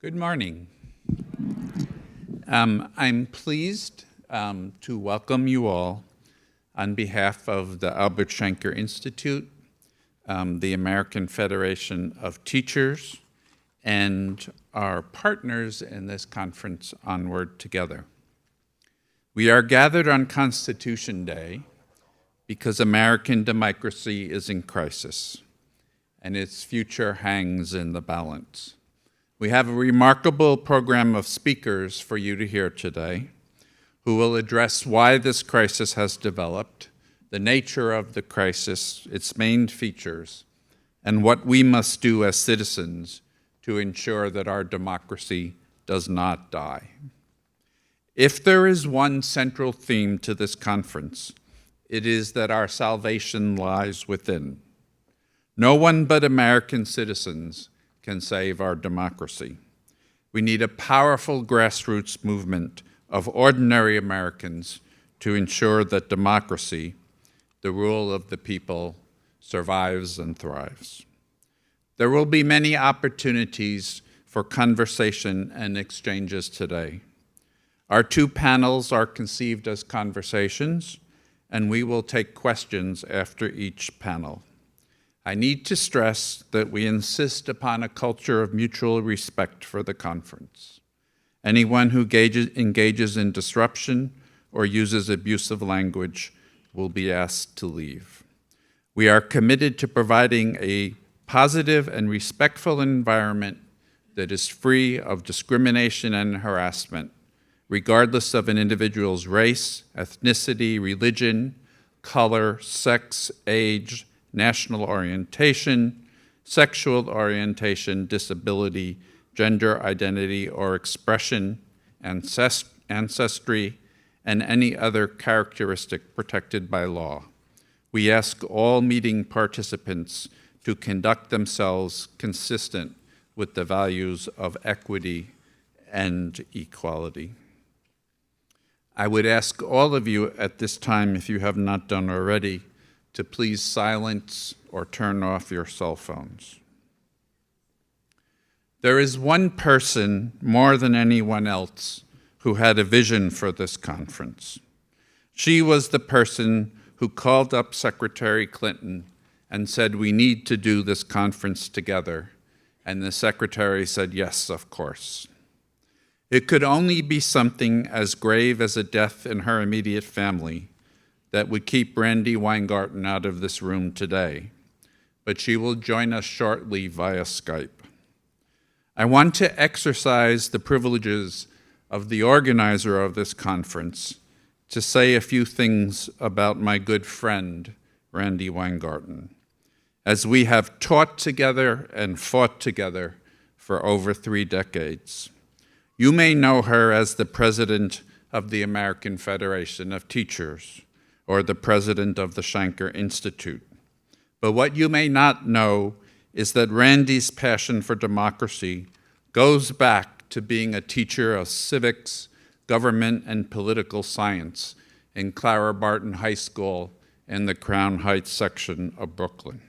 Good morning. I'm pleased to welcome you all on behalf of the Albert Shanker Institute, the American Federation of Teachers, and our partners in this conference, Onward Together. We are gathered on Constitution Day because American democracy is in crisis and its future hangs in the balance. We have a remarkable program of speakers for you to hear today who will address why this crisis has developed, the nature of the crisis, its main features, and what we must do as citizens to ensure that our democracy does not die. If there is one central theme to this conference, it is that our salvation lies within. No one but American citizens can save our democracy. We need a powerful grassroots movement of ordinary Americans to ensure that democracy, the rule of the people, survives and thrives. There will be many opportunities for conversation and exchanges today. Our two panels are conceived as conversations, and we will take questions after each panel. I need to stress that we insist upon a culture of mutual respect for the conference. Anyone who engages in disruption or uses abusive language will be asked to leave. We are committed to providing a positive and respectful environment that is free of discrimination and harassment, regardless of an individual's race, ethnicity, religion, color, sex, age, national orientation, sexual orientation, disability, gender identity or expression, ancestry, and any other characteristic protected by law. We ask all meeting participants to conduct themselves consistent with the values of equity and equality. I would ask all of you at this time, if you have not done already, to please silence or turn off your cell phones. There is one person more than anyone else who had a vision for this conference. She was the person who called up Secretary Clinton and said, "We need to do this conference together." And the secretary said, "Yes, of course." It could only be something as grave as a death in her immediate family that would keep Randi Weingarten out of this room today, but she will join us shortly via Skype. I want to exercise the privileges of the organizer of this conference to say a few things about my good friend, Randi Weingarten, as we have taught together and fought together for over 3 decades. You may know her as the president of the American Federation of Teachers, or the president of the Shanker Institute. But what you may not know is that Randi's passion for democracy goes back to being a teacher of civics, government, and political science in Clara Barton High School in the Crown Heights section of Brooklyn.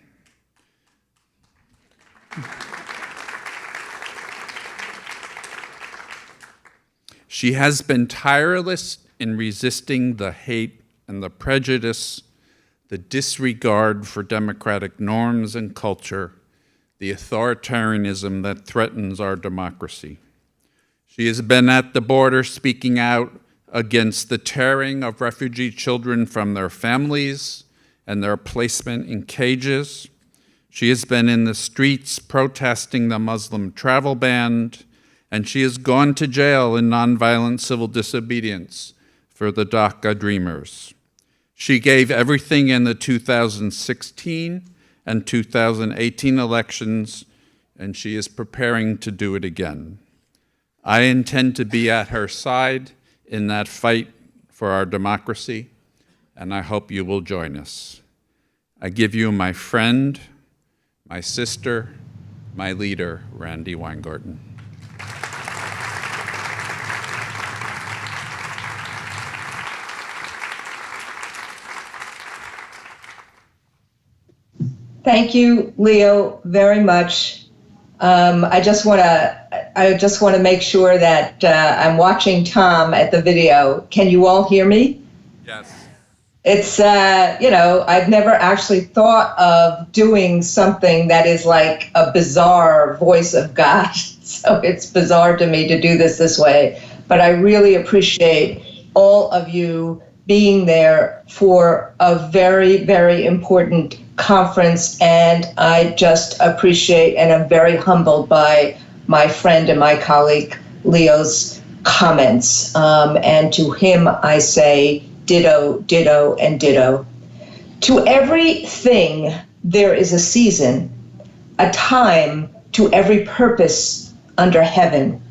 She has been tireless in resisting the hate and the prejudice, the disregard for democratic norms and culture, the authoritarianism that threatens our democracy. She has been at the border speaking out against the tearing of refugee children from their families and their placement in cages. She has been in the streets protesting the Muslim travel ban, and she has gone to jail in nonviolent civil disobedience for the DACA Dreamers. She gave everything in the 2016 and 2018 elections, and she is preparing to do it again. I intend to be at her side in that fight for our democracy, and I hope you will join us. I give you my friend, my sister, my leader, Randi Weingarten. Thank you, Leo, very much. I just want to I just want to make sure that I'm watching Tom at the video. Can you all hear me? Yes. It's, I've never actually thought of doing something that is like a bizarre voice of God. So it's bizarre to me to do this way. But I really appreciate all of you being there for a very, very important conference. And I just appreciate and I'm very humbled by my friend and my colleague Leo's comments. And to him, I say, ditto, ditto, and ditto. To everything, there is a season, a time to every purpose under heaven.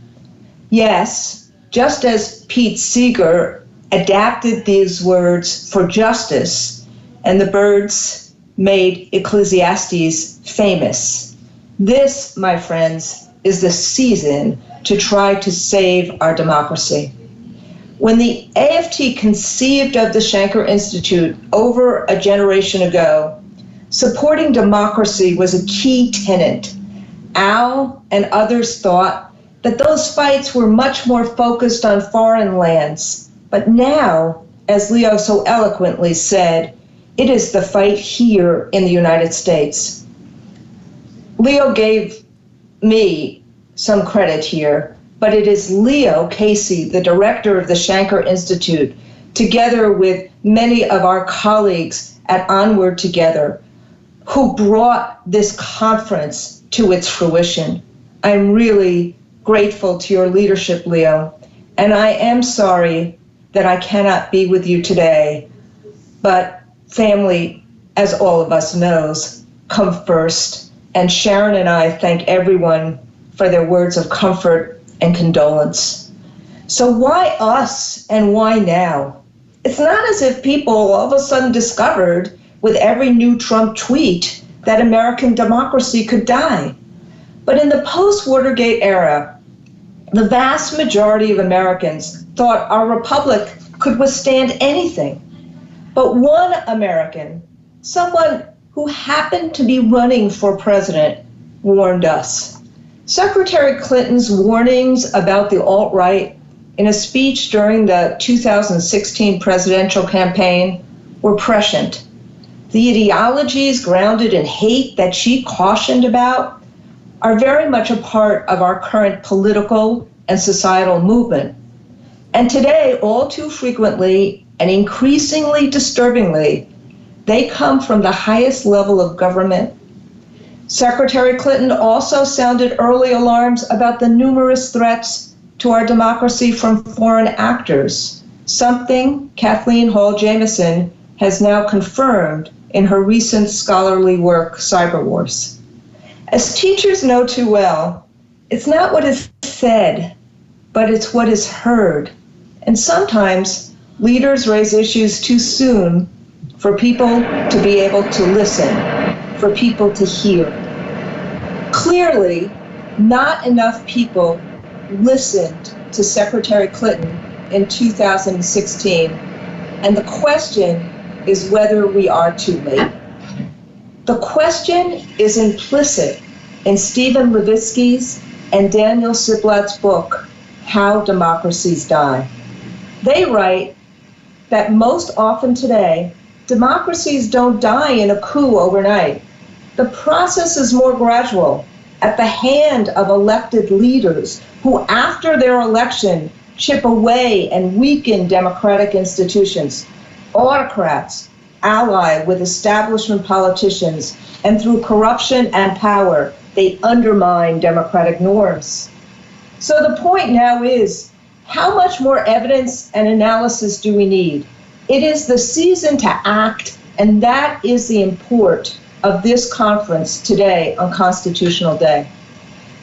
Yes, just as Pete Seeger adapted these words for justice, and the birds made Ecclesiastes famous. This, my friends, is the season to try to save our democracy. When the AFT conceived of the Shanker Institute over a generation ago, supporting democracy was a key tenet. Al and others thought that those fights were much more focused on foreign lands. But now, as Leo so eloquently said, it is the fight here in the United States. Leo gave me some credit here, but it is Leo Casey, the director of the Shanker Institute, together with many of our colleagues at Onward Together, who brought this conference to its fruition. I'm really grateful to your leadership, Leo, and I am sorry that I cannot be with you today, but family, as all of us knows, come first, and Sharon and I thank everyone for their words of comfort and condolence. So why us and why now? It's not as if people all of a sudden discovered with every new Trump tweet that American democracy could die. But in the post-Watergate era, the vast majority of Americans thought our republic could withstand anything. But one American, someone who happened to be running for president, warned us. Secretary Clinton's warnings about the alt-right in a speech during the 2016 presidential campaign were prescient. The ideologies grounded in hate that she cautioned about are very much a part of our current political and societal movement. And today, all too frequently and increasingly disturbingly, they come from the highest level of government. Secretary Clinton also sounded early alarms about the numerous threats to our democracy from foreign actors, something Kathleen Hall Jamieson has now confirmed in her recent scholarly work, Cyber Wars. As teachers know too well, it's not what is said, but it's what is heard. And sometimes leaders raise issues too soon for people to be able to listen, for people to hear. Clearly, not enough people listened to Secretary Clinton in 2016, and the question is whether we are too late. The question is implicit in Stephen Levitsky's and Daniel Ziblatt's book, How Democracies Die. They write that most often today, democracies don't die in a coup overnight. The process is more gradual, at the hand of elected leaders who, after their election, chip away and weaken democratic institutions. Autocrats ally with establishment politicians, and through corruption and power, they undermine democratic norms. So the point now is, how much more evidence and analysis do we need? It is the season to act, and that is the import of this conference today on Constitutional Day.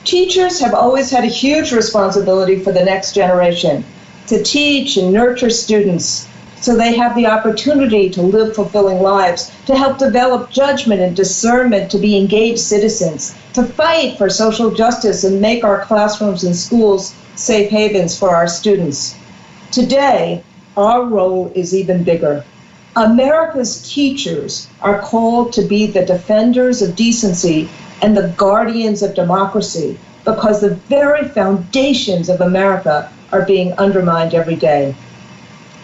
Teachers have always had a huge responsibility for the next generation, to teach and nurture students so they have the opportunity to live fulfilling lives, to help develop judgment and discernment, to be engaged citizens, to fight for social justice and make our classrooms and schools safe havens for our students. Today, our role is even bigger. America's teachers are called to be the defenders of decency and the guardians of democracy, because the very foundations of America are being undermined every day.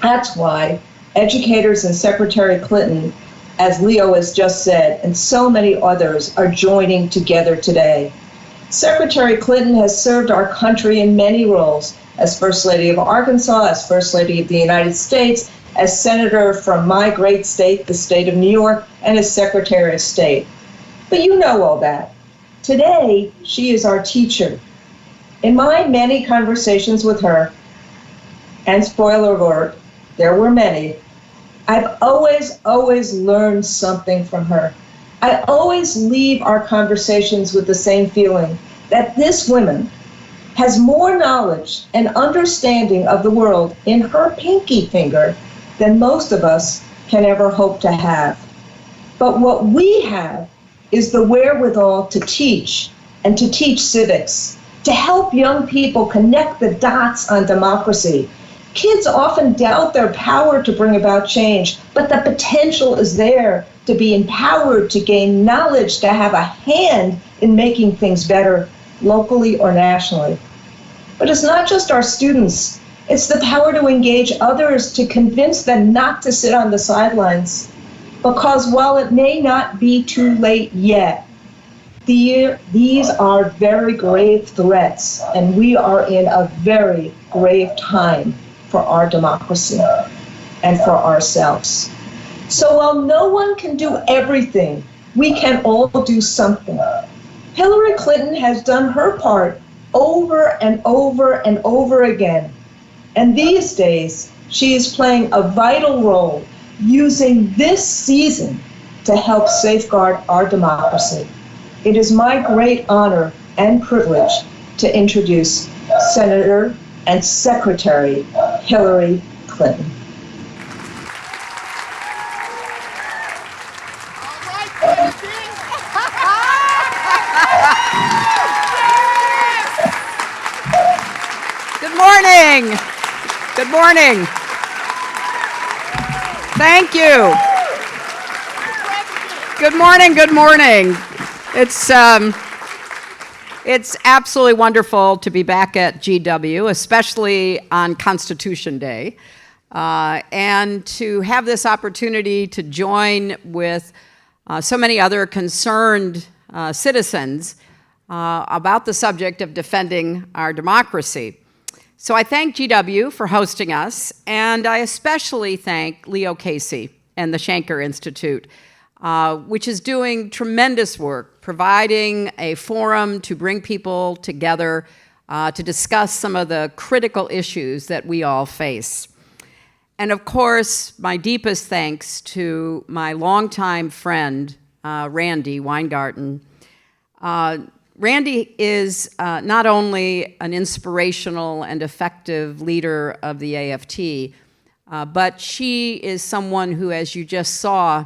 That's why educators and Secretary Clinton, as Leo has just said, and so many others are joining together today. Secretary Clinton has served our country in many roles, as First Lady of Arkansas, as First Lady of the United States, as Senator from my great state, the state of New York, and as Secretary of State. But you know all that. Today, she is our teacher. In my many conversations with her, and spoiler alert, there were many, I've always learned something from her. I always leave our conversations with the same feeling that this woman has more knowledge and understanding of the world in her pinky finger than most of us can ever hope to have. But what we have is the wherewithal to teach and to teach civics, to help young people connect the dots on democracy. Kids often doubt their power to bring about change, but the potential is there to be empowered, to gain knowledge, to have a hand in making things better locally or nationally. But it's not just our students. It's the power to engage others, to convince them not to sit on the sidelines. Because while it may not be too late yet, these are very grave threats, and we are in a very grave time for our democracy and for ourselves. So while no one can do everything, we can all do something. Hillary Clinton has done her part over and over and over again. And these days, she is playing a vital role using this season to help safeguard our democracy. It is my great honor and privilege to introduce Senator and Secretary Hillary Clinton. Good morning. Good morning. Thank you. Good morning. Good morning. It's absolutely wonderful to be back at GW, especially on Constitution Day, and to have this opportunity to join with so many other concerned citizens about the subject of defending our democracy. So I thank GW for hosting us, and I especially thank Leo Casey and the Shanker Institute, which is doing tremendous work, providing a forum to bring people together to discuss some of the critical issues that we all face. And of course, my deepest thanks to my longtime friend, Randi Weingarten. Randi is not only an inspirational and effective leader of the AFT, but she is someone who, as you just saw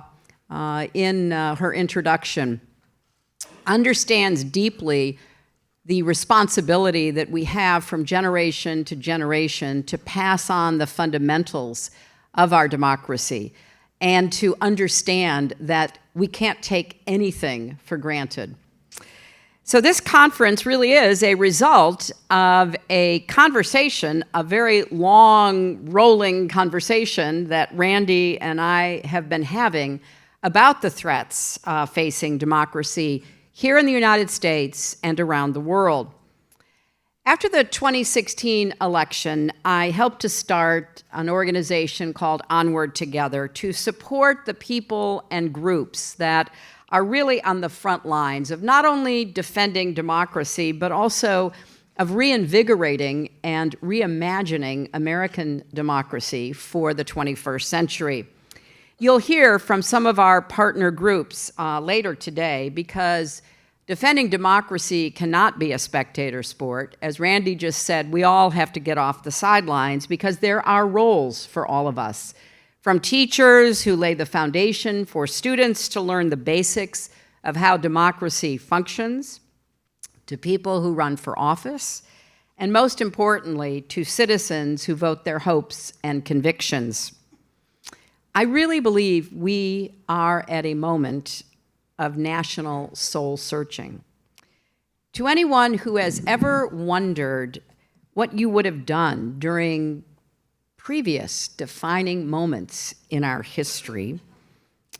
in her introduction, understands deeply the responsibility that we have from generation to generation to pass on the fundamentals of our democracy and to understand that we can't take anything for granted. So this conference really is a result of a conversation, a very long, rolling conversation that Randi and I have been having about the threats facing democracy here in the United States and around the world. After the 2016 election, I helped to start an organization called Onward Together to support the people and groups that are really on the front lines of not only defending democracy, but also of reinvigorating and reimagining American democracy for the 21st century. You'll hear from some of our partner groups later today, because defending democracy cannot be a spectator sport. As Randi just said, we all have to get off the sidelines because there are roles for all of us. From teachers who lay the foundation for students to learn the basics of how democracy functions, to people who run for office, and most importantly, to citizens who vote their hopes and convictions. I really believe we are at a moment of national soul searching. To anyone who has ever wondered what you would have done during previous defining moments in our history,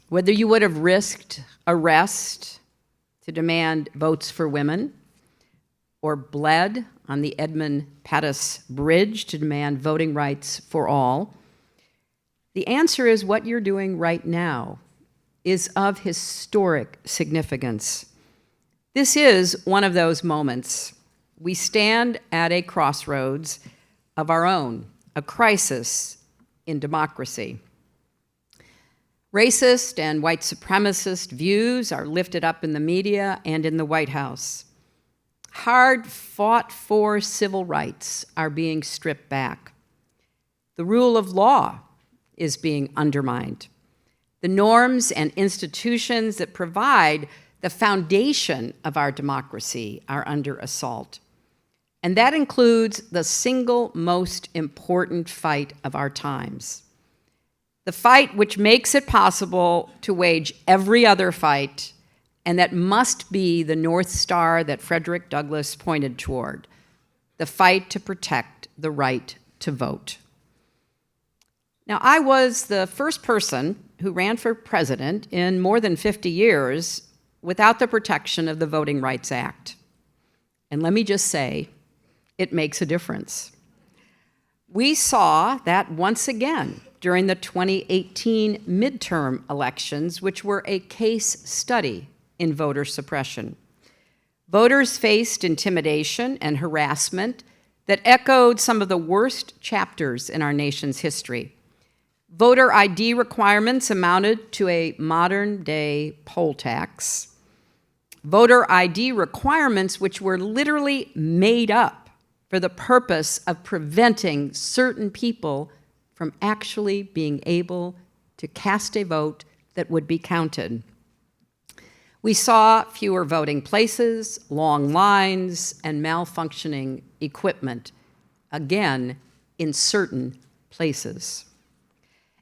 whether you would have risked arrest to demand votes for women, or bled on the Edmund Pettus Bridge to demand voting rights for all, the answer is what you're doing right now is of historic significance. This is one of those moments. We stand at a crossroads of our own, a crisis in democracy. Racist and white supremacist views are lifted up in the media and in the White House. Hard fought for civil rights are being stripped back. The rule of law is being undermined. The norms and institutions that provide the foundation of our democracy are under assault. And that includes the single most important fight of our times. The fight which makes it possible to wage every other fight, and that must be the North Star that Frederick Douglass pointed toward, the fight to protect the right to vote. Now, I was the first person who ran for president in more than 50 years without the protection of the Voting Rights Act. And let me just say, it makes a difference. We saw that once again during the 2018 midterm elections, which were a case study in voter suppression. Voters faced intimidation and harassment that echoed some of the worst chapters in our nation's history. Voter ID requirements amounted to a modern-day poll tax. Voter ID requirements which were literally made up for the purpose of preventing certain people from actually being able to cast a vote that would be counted. We saw fewer voting places, long lines, and malfunctioning equipment, again, in certain places.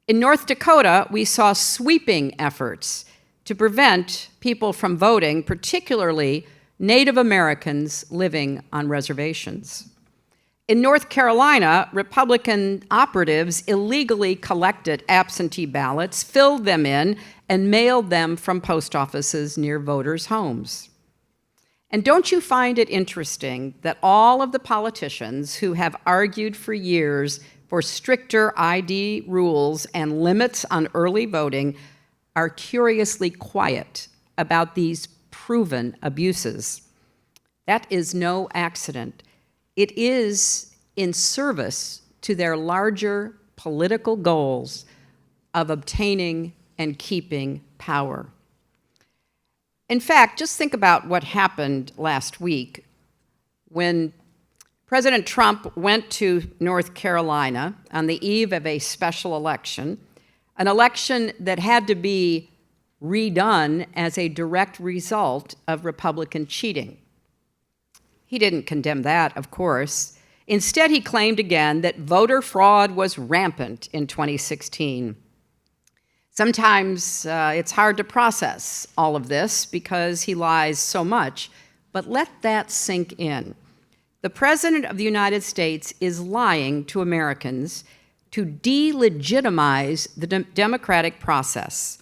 In North Dakota, we saw sweeping efforts to prevent people from voting, particularly Native Americans living on reservations. In North Carolina, Republican operatives illegally collected absentee ballots, filled them in, and mailed them from post offices near voters' homes. And don't you find it interesting that all of the politicians who have argued for years for stricter ID rules and limits on early voting are curiously quiet about these proven abuses? That is no accident. It is in service to their larger political goals of obtaining and keeping power. In fact, just think about what happened last week when President Trump went to North Carolina on the eve of a special election, an election that had to be redone as a direct result of Republican cheating. He didn't condemn that, of course. Instead, he claimed again that voter fraud was rampant in 2016. Sometimes it's hard to process all of this because he lies so much, but let that sink in. The President of the United States is lying to Americans to delegitimize the democratic process.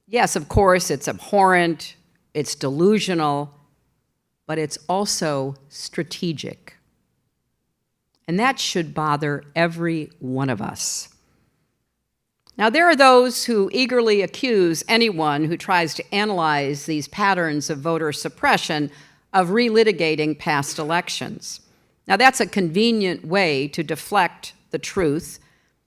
Yes, of course, it's abhorrent, it's delusional, but it's also strategic. And that should bother every one of us. Now, there are those who eagerly accuse anyone who tries to analyze these patterns of voter suppression of relitigating past elections. Now, that's a convenient way to deflect the truth,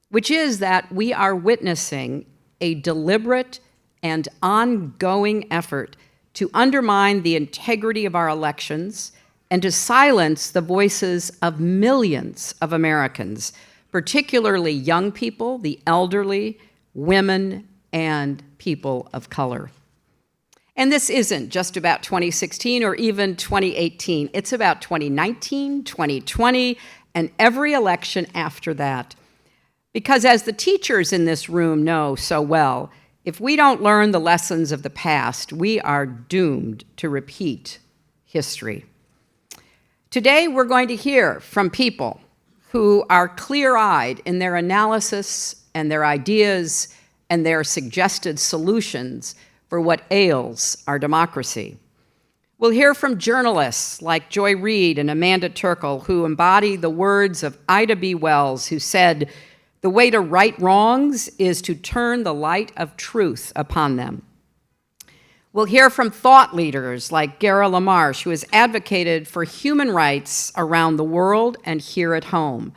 which is that we are witnessing a deliberate and ongoing effort to undermine the integrity of our elections and to silence the voices of millions of Americans, particularly young people, the elderly, women, and people of color. And this isn't just about 2016 or even 2018. It's about 2019, 2020, and every election after that. Because as the teachers in this room know so well, if we don't learn the lessons of the past, we are doomed to repeat history. Today, we're going to hear from people who are clear-eyed in their analysis and their ideas and their suggested solutions for what ails our democracy. We'll hear from journalists like Joy Reid and Amanda Turkle, who embody the words of Ida B. Wells, who said, "The way to right wrongs is to turn the light of truth upon them." We'll hear from thought leaders like Gara LaMarche, who has advocated for human rights around the world and here at home.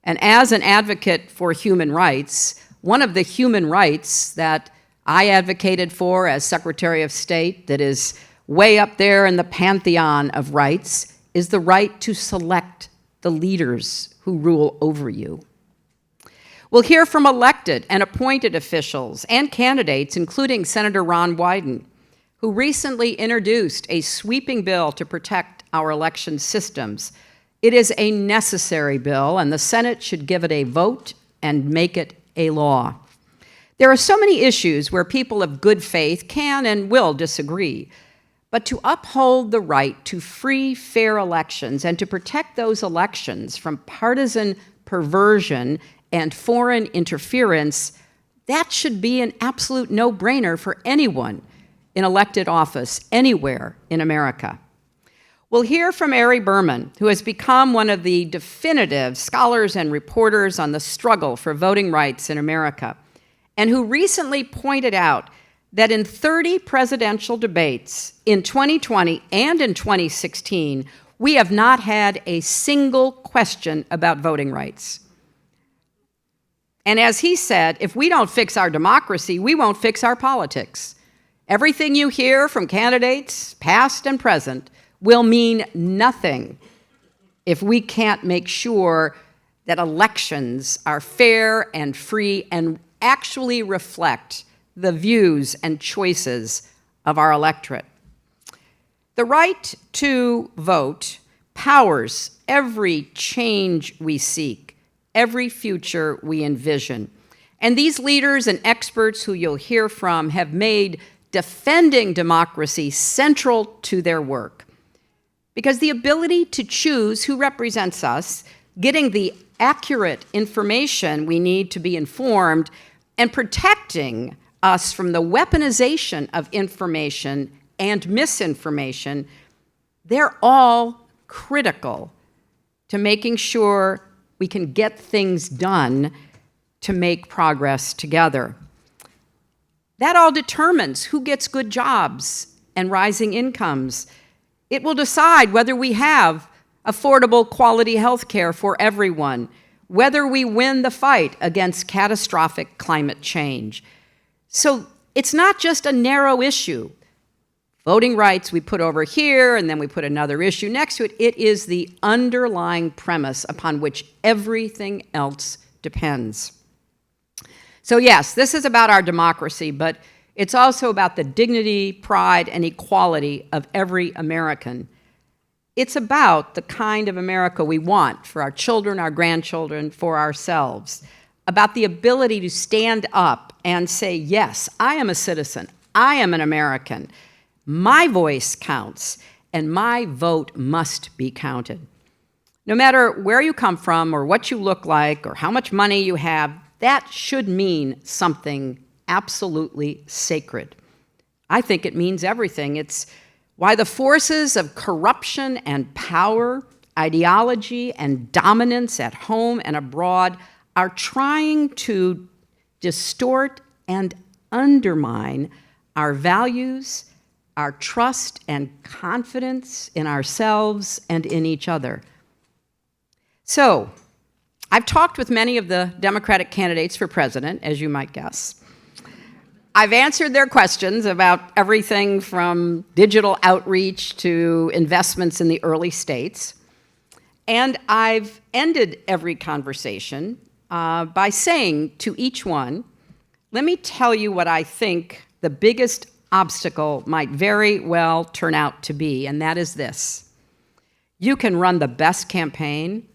And as an advocate for human rights, one of the human rights that I advocated for as Secretary of State that is way up there in the pantheon of rights is the right to select the leaders who rule over you. We'll hear from elected and appointed officials and candidates, including Senator Ron Wyden, who recently introduced a sweeping bill to protect our election systems. It is a necessary bill, and the Senate should give it a vote and make it a law. There are so many issues where people of good faith can and will disagree, but to uphold the right to free, fair elections and to protect those elections from partisan perversion and foreign interference, that should be an absolute no-brainer for anyone in elected office anywhere in America. We'll hear from Ari Berman, who has become one of the definitive scholars and reporters on the struggle for voting rights in America, and who recently pointed out that in 30 presidential debates in 2020 and in 2016, we have not had a single question about voting rights. And as he said, if we don't fix our democracy, we won't fix our politics. Everything you hear from candidates, past and present, will mean nothing if we can't make sure that elections are fair and free and actually reflect the views and choices of our electorate. The right to vote powers every change we seek, every future we envision. And these leaders and experts who you'll hear from have made defending democracy central to their work. Because the ability to choose who represents us, getting the accurate information we need to be informed, and protecting us from the weaponization of information and misinformation, they're all critical to making sure we can get things done to make progress together. That all determines who gets good jobs and rising incomes. It will decide whether we have affordable quality health care for everyone, whether we win the fight against catastrophic climate change. So it's not just a narrow issue. Voting rights we put over here, and then we put another issue next to it. It is the underlying premise upon which everything else depends. So yes, this is about our democracy, but it's also about the dignity, pride, and equality of every American. It's about the kind of America we want for our children, our grandchildren, for ourselves. About the ability to stand up and say, yes, I am a citizen, I am an American, my voice counts, and my vote must be counted. No matter where you come from or what you look like or how much money you have, that should mean something absolutely sacred. I think it means everything. It's why the forces of corruption and power, ideology and dominance at home and abroad are trying to distort and undermine our values, our trust and confidence in ourselves and in each other. So, I've talked with many of the Democratic candidates for president, as you might guess. I've answered their questions about everything from digital outreach to investments in the early states. And I've ended every conversation by saying to each one, let me tell you what I think the biggest obstacle might very well turn out to be, and that is this. You can run the best campaign,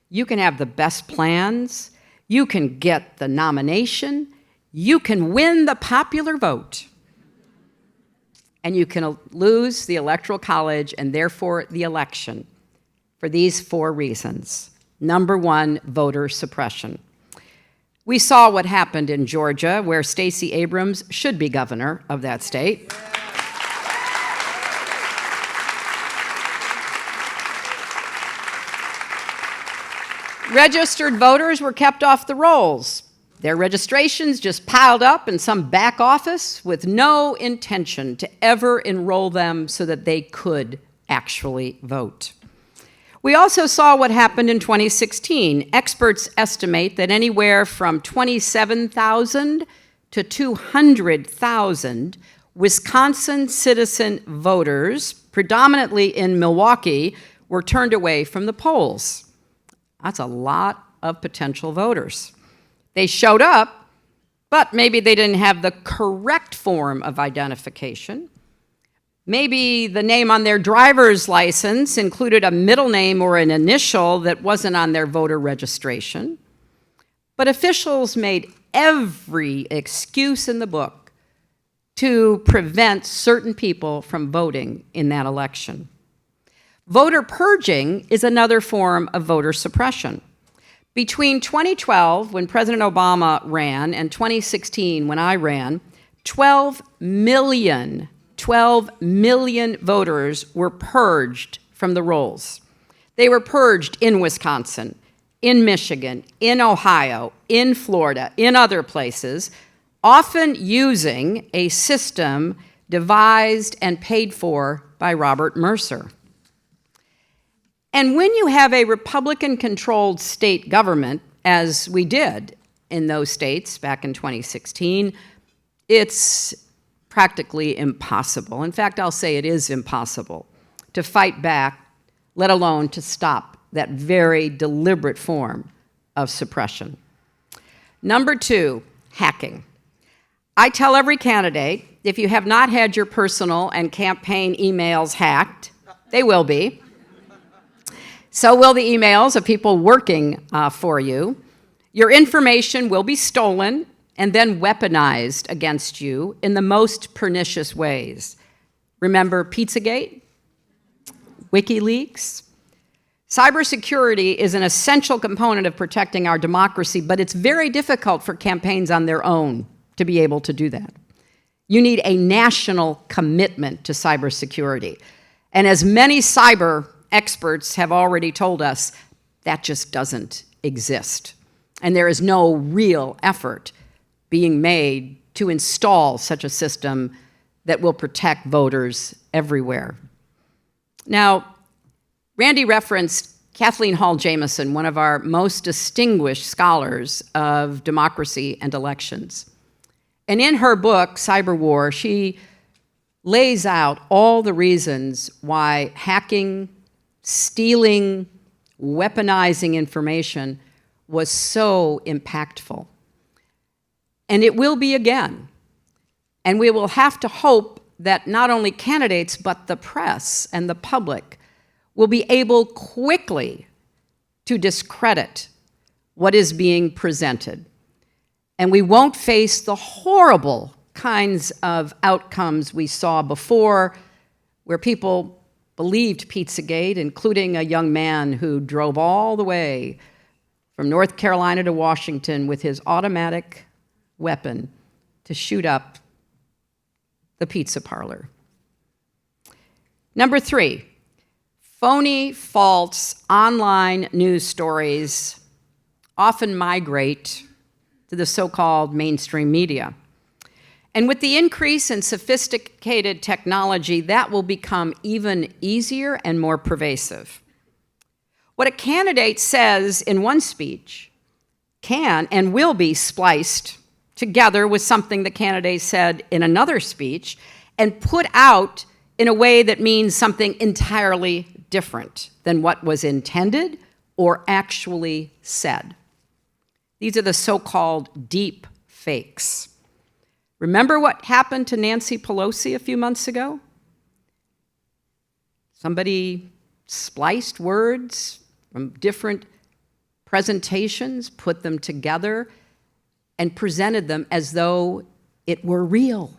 you can have the best plans, you can get the nomination, you can win the popular vote, and you can lose the Electoral College and therefore the election for these 4 reasons. Number 1, voter suppression. We saw what happened in Georgia, where Stacey Abrams should be governor of that state. Registered voters were kept off the rolls. Their registrations just piled up in some back office with no intention to ever enroll them so that they could actually vote. We also saw what happened in 2016. Experts estimate that anywhere from 27,000 to 200,000 Wisconsin citizen voters, predominantly in Milwaukee, were turned away from the polls. That's a lot of potential voters. They showed up, but maybe they didn't have the correct form of identification. Maybe the name on their driver's license included a middle name or an initial that wasn't on their voter registration. But officials made every excuse in the book to prevent certain people from voting in that election. Voter purging is another form of voter suppression. Between 2012, when President Obama ran, and 2016, when I ran, 12 million voters were purged from the rolls. They were purged in Wisconsin, in Michigan, in Ohio, in Florida, in other places, often using a system devised and paid for by Robert Mercer. And when you have a Republican-controlled state government, as we did in those states back in 2016, it's practically impossible. In fact, I'll say it is impossible to fight back, let alone to stop that very deliberate form of suppression. Number 2, hacking. I tell every candidate, if you have not had your personal and campaign emails hacked, they will be. So will the emails of people working for you. Your information will be stolen and then weaponized against you in the most pernicious ways. Remember Pizzagate? WikiLeaks? Cybersecurity is an essential component of protecting our democracy, but it's very difficult for campaigns on their own to be able to do that. You need a national commitment to cybersecurity. And as many cyber experts have already told us, that just doesn't exist. And there is no real effort being made to install such a system that will protect voters everywhere. Now, Randi referenced Kathleen Hall Jamieson, one of our most distinguished scholars of democracy and elections. And in her book, Cyber War, she lays out all the reasons why hacking, stealing, weaponizing information was so impactful. And it will be again. And we will have to hope that not only candidates, but the press and the public will be able quickly to discredit what is being presented. And we won't face the horrible kinds of outcomes we saw before, where people believed Pizzagate, including a young man who drove all the way from North Carolina to Washington with his automatic weapon to shoot up the pizza parlor. Number 3, phony, false online news stories often migrate to the so-called mainstream media. And with the increase in sophisticated technology, that will become even easier and more pervasive. What a candidate says in one speech can and will be spliced together with something the candidate said in another speech and put out in a way that means something entirely different than what was intended or actually said. These are the so-called deep fakes. Remember what happened to Nancy Pelosi a few months ago? Somebody spliced words from different presentations, put them together, and presented them as though it were real.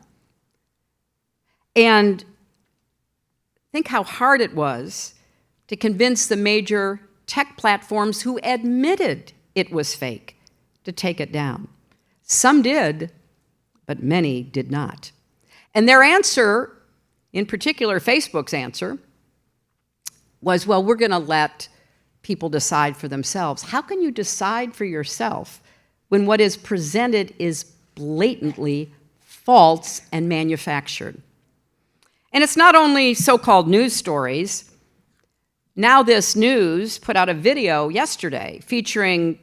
And think how hard it was to convince the major tech platforms who admitted it was fake to take it down. Some did, but many did not. And their answer, in particular Facebook's answer, was, well, we're going to let people decide for themselves. How can you decide for yourself when what is presented is blatantly false and manufactured? And it's not only so-called news stories. Now This News put out a video yesterday featuring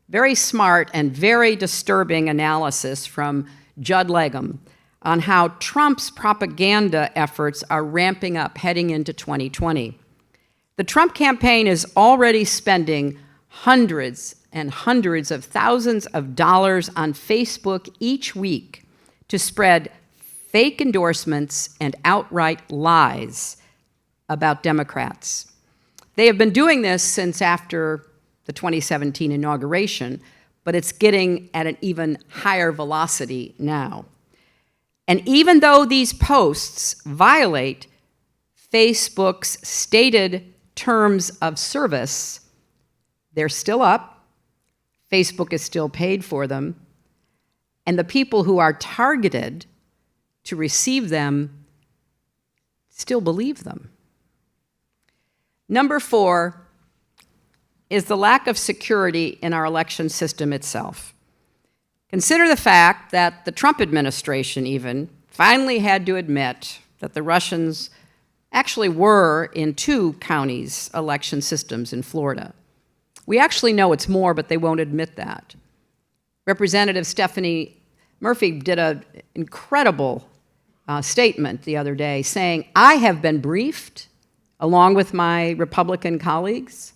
very smart and very disturbing analysis from Judd Legum on how Trump's propaganda efforts are ramping up heading into 2020. The Trump campaign is already spending hundreds and hundreds of thousands of dollars on Facebook each week to spread fake endorsements and outright lies about Democrats. They have been doing this since after the 2017 inauguration, but it's getting at an even higher velocity now. And even though these posts violate Facebook's stated terms of service, they're still up. Facebook is still paid for them. And the people who are targeted to receive them still believe them. Number 4 is the lack of security in our election system itself. Consider the fact that the Trump administration even finally had to admit that the Russians actually were in 2 counties' election systems in Florida. We actually know it's more, but they won't admit that. Representative Stephanie Murphy did an incredible statement the other day saying, I have been briefed, along with my Republican colleagues,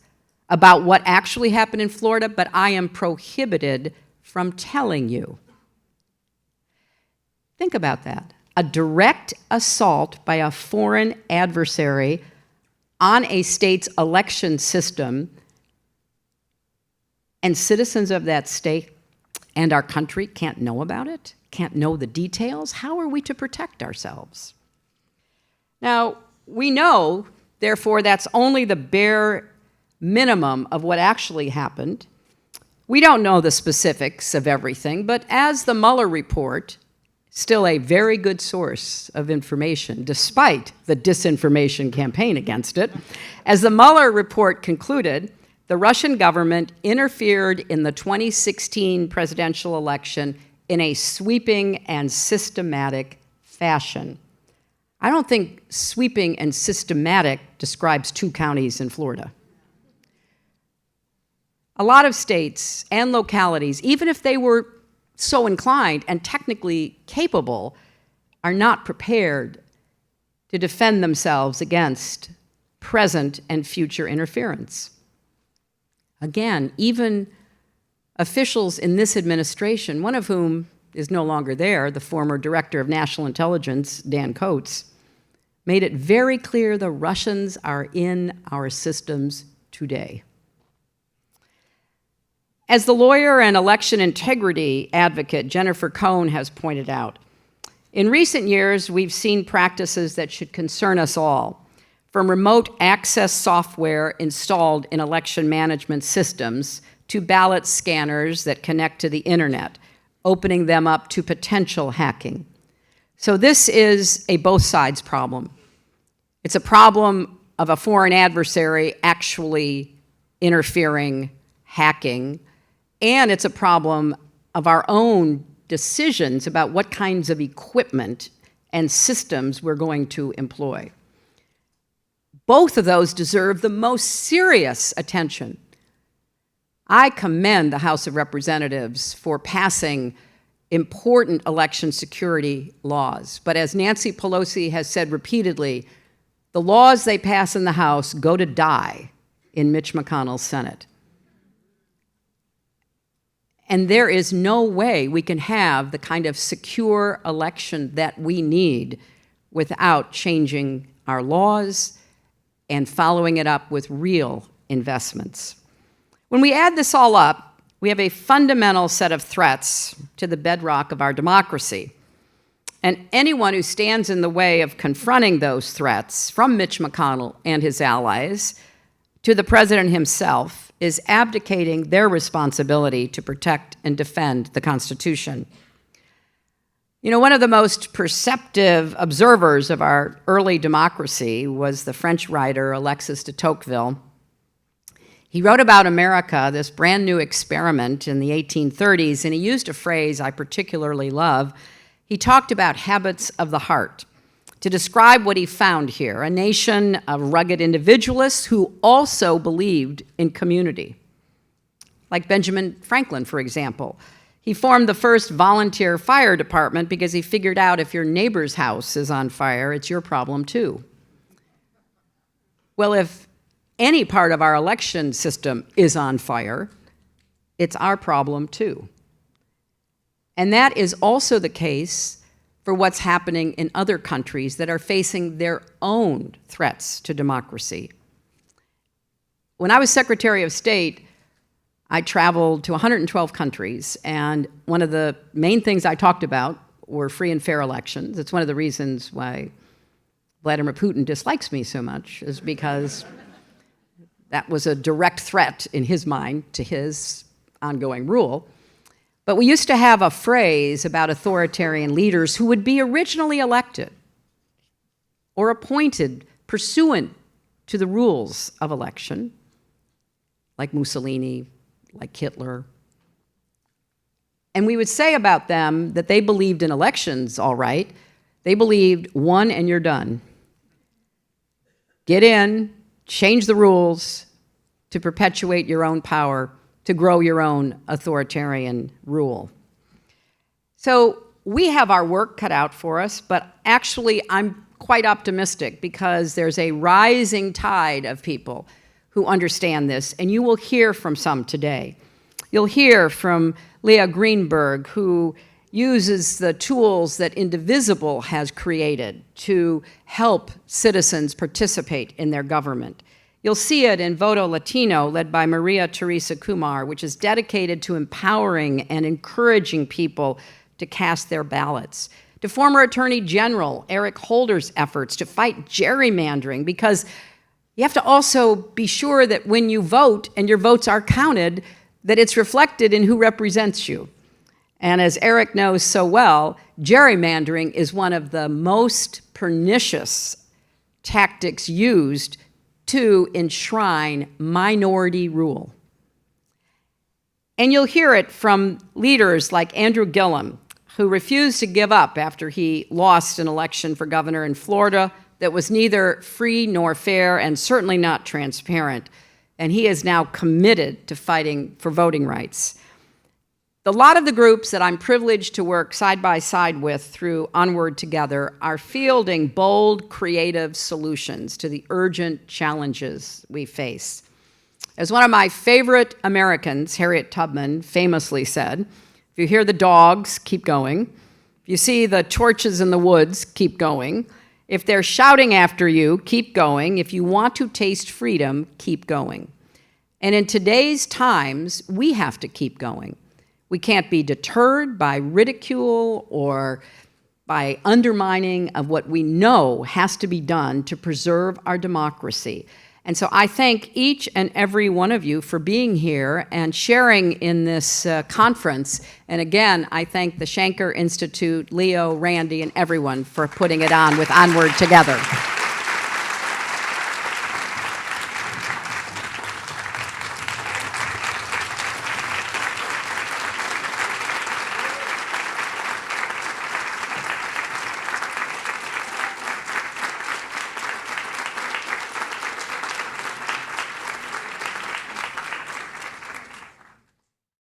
about what actually happened in Florida, but I am prohibited from telling you. Think about that. A direct assault by a foreign adversary on a state's election system, and citizens of that state and our country can't know about it, can't know the details. How are we to protect ourselves? Now, we know, therefore, that's only the bare minimum of what actually happened. We don't know the specifics of everything, but as the Mueller report, still a very good source of information, despite the disinformation campaign against it, as the Mueller report concluded, the Russian government interfered in the 2016 presidential election in a sweeping and systematic fashion. I don't think sweeping and systematic describes 2 counties in Florida. A lot of states and localities, even if they were so inclined and technically capable, are not prepared to defend themselves against present and future interference. Again, even officials in this administration, one of whom is no longer there, the former Director of National Intelligence, Dan Coates, made it very clear the Russians are in our systems today. As the lawyer and election integrity advocate Jennifer Cohn has pointed out, in recent years, we've seen practices that should concern us all, from remote access software installed in election management systems to ballot scanners that connect to the internet, opening them up to potential hacking. So this is a both sides problem. It's a problem of a foreign adversary actually interfering, hacking, and it's a problem of our own decisions about what kinds of equipment and systems we're going to employ. Both of those deserve the most serious attention. I commend the House of Representatives for passing important election security laws. But as Nancy Pelosi has said repeatedly, the laws they pass in the House go to die in Mitch McConnell's Senate. And there is no way we can have the kind of secure election that we need without changing our laws and following it up with real investments. When we add this all up, we have a fundamental set of threats to the bedrock of our democracy. And anyone who stands in the way of confronting those threats from Mitch McConnell and his allies to the president himself is abdicating their responsibility to protect and defend the Constitution. You know, one of the most perceptive observers of our early democracy was the French writer Alexis de Tocqueville. He wrote about America, this brand new experiment in the 1830s, and he used a phrase I particularly love. He talked about habits of the heart to describe what he found here, a nation of rugged individualists who also believed in community. Like Benjamin Franklin, for example. He formed the first volunteer fire department because he figured out if your neighbor's house is on fire, it's your problem too. Well, if any part of our election system is on fire, it's our problem too. And that is also the case for what's happening in other countries that are facing their own threats to democracy. When I was Secretary of State, I traveled to 112 countries, and one of the main things I talked about were free and fair elections. It's one of the reasons why Vladimir Putin dislikes me so much, is because that was a direct threat in his mind to his ongoing rule. But we used to have a phrase about authoritarian leaders who would be originally elected or appointed pursuant to the rules of election, like Mussolini, like Hitler. And we would say about them that they believed in elections, all right. They believed won and you're done. Get in, change the rules to perpetuate your own power, to grow your own authoritarian rule. So we have our work cut out for us, but actually I'm quite optimistic because there's a rising tide of people who understand this, and you will hear from some today. You'll hear from Leah Greenberg, who uses the tools that Indivisible has created to help citizens participate in their government. You'll see it in Voto Latino, led by Maria Teresa Kumar, which is dedicated to empowering and encouraging people to cast their ballots. To former Attorney General Eric Holder's efforts to fight gerrymandering, because you have to also be sure that when you vote and your votes are counted, that it's reflected in who represents you. And as Eric knows so well, gerrymandering is one of the most pernicious tactics used to enshrine minority rule. And you'll hear it from leaders like Andrew Gillum, who refused to give up after he lost an election for governor in Florida that was neither free nor fair and certainly not transparent. And he is now committed to fighting for voting rights. A lot of the groups that I'm privileged to work side by side with through Onward Together are fielding bold, creative solutions to the urgent challenges we face. As one of my favorite Americans, Harriet Tubman, famously said, if you hear the dogs, keep going. If you see the torches in the woods, keep going. If they're shouting after you, keep going. If you want to taste freedom, keep going. And in today's times, we have to keep going. We can't be deterred by ridicule or by undermining of what we know has to be done to preserve our democracy. And so I thank each and every one of you for being here and sharing in this conference. And again, I thank the Shanker Institute, Leo, Randi, and everyone for putting it on with Onward Together.